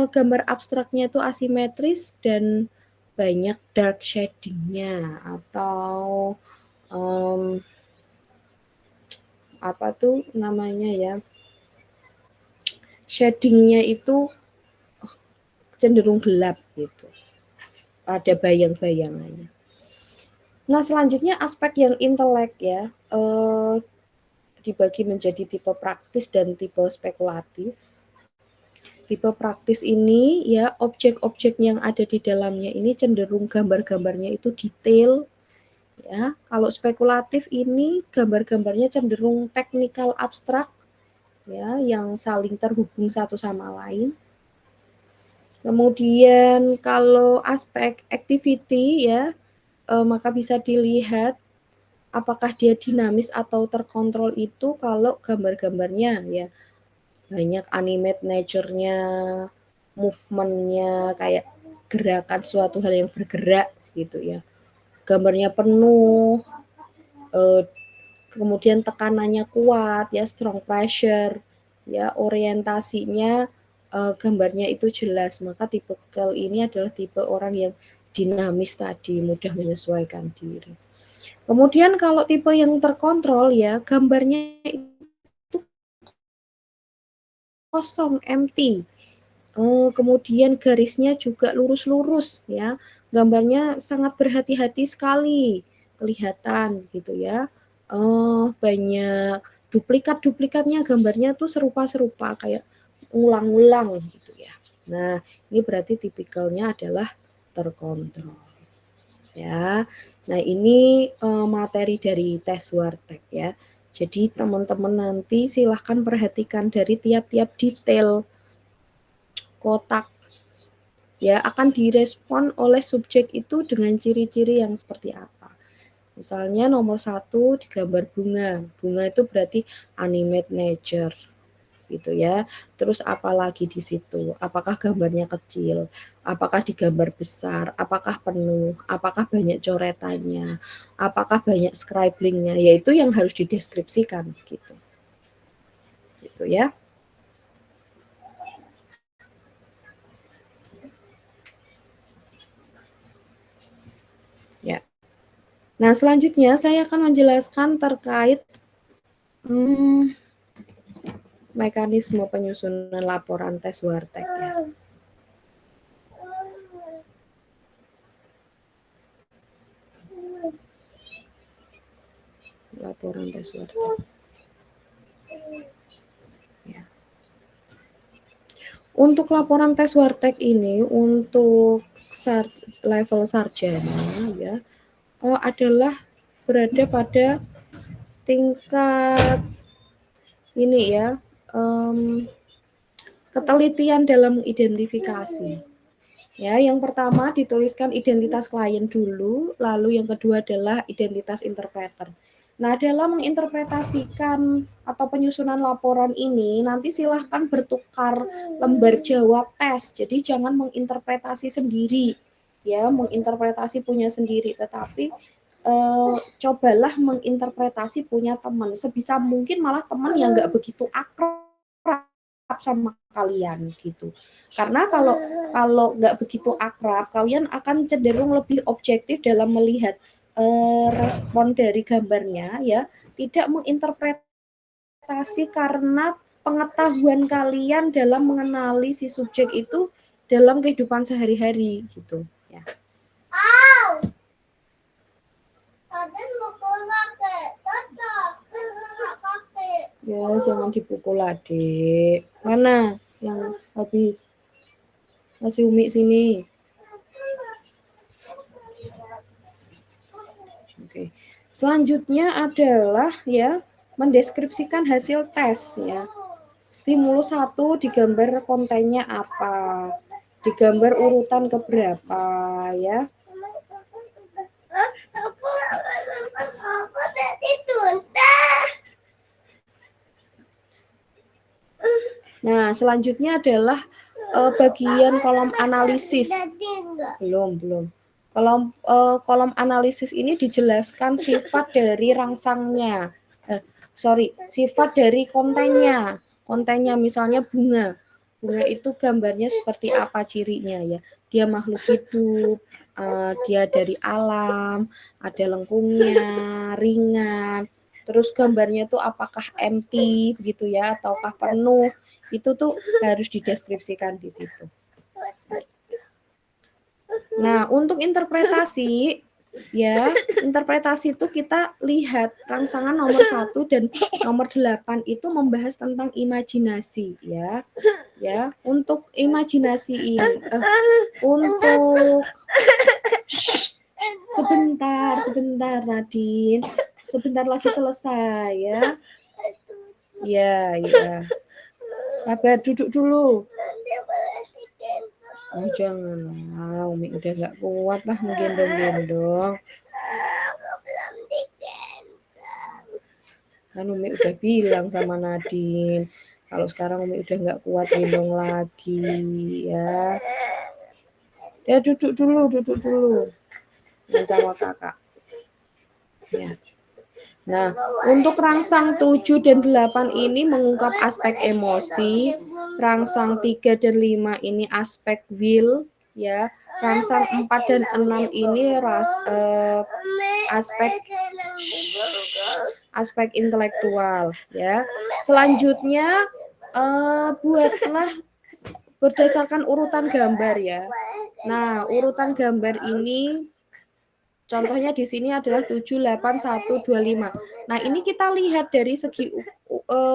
gambar abstraknya itu asimetris dan banyak dark shading-nya atau apa tuh namanya ya, shading-nya itu cenderung gelap gitu, ada bayang-bayangannya. Nah, selanjutnya aspek yang intelek ya, dibagi menjadi tipe praktis dan tipe spekulatif. Tipe praktis ini ya, objek-objek yang ada di dalamnya ini cenderung gambar-gambarnya itu detail ya. Kalau spekulatif ini gambar-gambarnya cenderung teknikal abstrak ya, yang saling terhubung satu sama lain. Kemudian kalau aspek activity ya, maka bisa dilihat apakah dia dinamis atau terkontrol itu kalau gambar-gambarnya ya banyak animate nature-nya, movement-nya, kayak gerakan suatu hal yang bergerak gitu ya. Gambarnya penuh, kemudian tekanannya kuat ya, strong pressure ya, orientasinya gambarnya itu jelas, maka tipikal ini adalah tipe orang yang dinamis tadi, mudah menyesuaikan diri. Kemudian kalau tipe yang terkontrol ya, gambarnya itu kosong, empty. Kemudian garisnya juga lurus-lurus ya. Gambarnya sangat berhati-hati sekali kelihatan gitu ya. Banyak duplikat-duplikatnya, gambarnya tuh serupa-serupa kayak ulang-ulang gitu ya. Nah, ini berarti tipikalnya adalah terkontrol. Ya. Nah, ini materi dari tes Wartek ya. Jadi teman-teman nanti silahkan perhatikan dari tiap-tiap detail kotak ya, akan direspon oleh subjek itu dengan ciri-ciri yang seperti apa. Misalnya nomor 1 di gambar bunga. Bunga itu berarti animate nature gitu ya. Terus apalagi di situ? Apakah gambarnya kecil? Apakah digambar besar? Apakah penuh? Apakah banyak coretannya? Apakah banyak scribblingnya? Yaitu yang harus dideskripsikan gitu. Gitu ya. Ya. Nah, selanjutnya saya akan menjelaskan terkait mekanisme penyusunan laporan tes Wartek ya. Laporan tes Wartek. Ya. Untuk laporan tes Wartek ini untuk level sarjana ya adalah berada pada tingkat ini ya ketelitian dalam mengidentifikasi. Ya, yang pertama dituliskan identitas klien dulu, lalu yang kedua adalah identitas interpreter. Nah, dalam menginterpretasikan atau penyusunan laporan ini, nanti silahkan bertukar lembar jawab tes. Jadi jangan menginterpretasi sendiri, ya, menginterpretasi punya sendiri, tetapi cobalah menginterpretasi punya teman. Sebisa mungkin malah teman yang nggak begitu akrab sama kalian gitu. Karena kalau nggak begitu akrab, kalian akan cenderung lebih objektif dalam melihat respon dari gambarnya ya, tidak menginterpretasi karena pengetahuan kalian dalam mengenali si subjek itu dalam kehidupan sehari-hari gitu ya. Ya, jangan dipukul adik. Mana yang habis? Masih Umi sini. Oke. Selanjutnya adalah ya mendeskripsikan hasil tes ya. Stimulus 1 digambar kontennya apa? Digambar urutan keberapa ya. Nah, selanjutnya adalah bagian kolom analisis. Belum. Kolom analisis ini dijelaskan sifat dari rangsangnya. Sifat dari kontennya. Kontennya misalnya bunga. Bunga itu gambarnya seperti apa cirinya ya. Dia makhluk hidup, dia dari alam, ada lengkungnya, ringan. Terus gambarnya tuh apakah empty begitu ya ataukah penuh. Itu tuh harus dideskripsikan di situ. Nah, untuk interpretasi ya, interpretasi itu kita lihat rangsangan nomor 1 dan nomor 8 itu membahas tentang imajinasi ya. Ya, untuk imajinasi ini untuk sebentar Nadine. Sebentar lagi selesai ya. Ya. Sabar, duduk dulu. Oh, jangan, Umi udah nggak kuat lah menggendong-gendong. Kan Umi udah bilang sama Nadine, kalau sekarang Umi udah nggak kuat gendong lagi ya. Ya duduk dulu. Sama kakak. Ya. Nah, untuk rangsang 7 dan 8 ini mengungkap aspek emosi, rangsang 3 dan 5 ini aspek will, ya. Rangsang 4 dan 6 ini aspek intelektual, ya. Selanjutnya buatlah berdasarkan urutan gambar ya. Nah, urutan gambar ini contohnya di sini adalah 7, 8, 1, 2, 5. Nah, ini kita lihat dari segi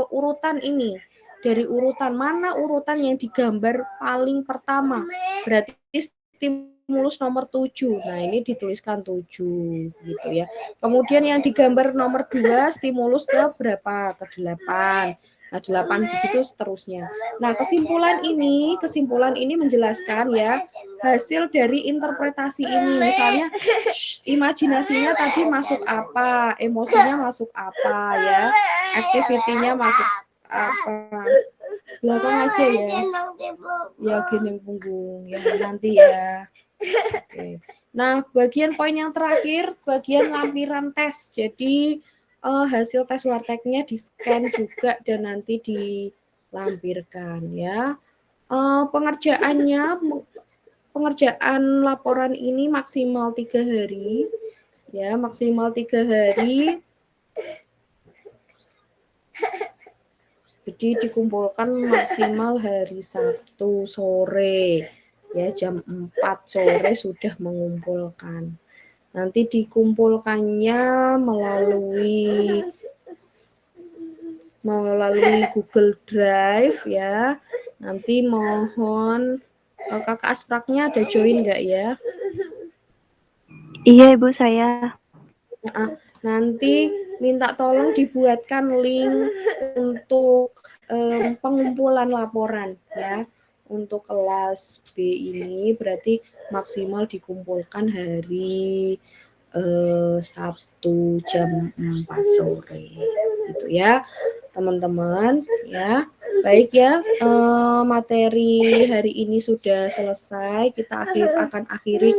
urutan ini. Dari urutan mana urutan yang digambar paling pertama. Berarti stimulus nomor 7. Nah, ini dituliskan 7 gitu ya. Kemudian yang digambar nomor 2 stimulus ke berapa? Ke 8. Nah, 8 begitu seterusnya. Nah, kesimpulan ini menjelaskan ya hasil dari interpretasi ini. Misalnya imajinasinya tadi masuk apa, emosinya masuk apa ya, activity-nya masuk apa. Belakang aja ya. Ya gendeng punggung ya nanti ya. Oke. Nah, bagian poin yang terakhir, bagian lampiran tes. Jadi hasil tes warteknya di-scan juga dan nanti dilampirkan ya. Pengerjaan laporan ini maksimal 3 hari. Ya, maksimal 3 hari. Jadi dikumpulkan maksimal hari Sabtu sore. Ya, jam 4 sore sudah mengumpulkan. Nanti dikumpulkannya melalui Google Drive ya. Nanti mohon Kakak Aspraknya ada join nggak ya? Iya Ibu saya. Nanti minta tolong dibuatkan link untuk pengumpulan laporan ya. Untuk kelas B ini berarti maksimal dikumpulkan hari Sabtu jam 4 sore gitu ya teman-teman ya. Baik ya, materi hari ini sudah selesai. Kita akan akhiri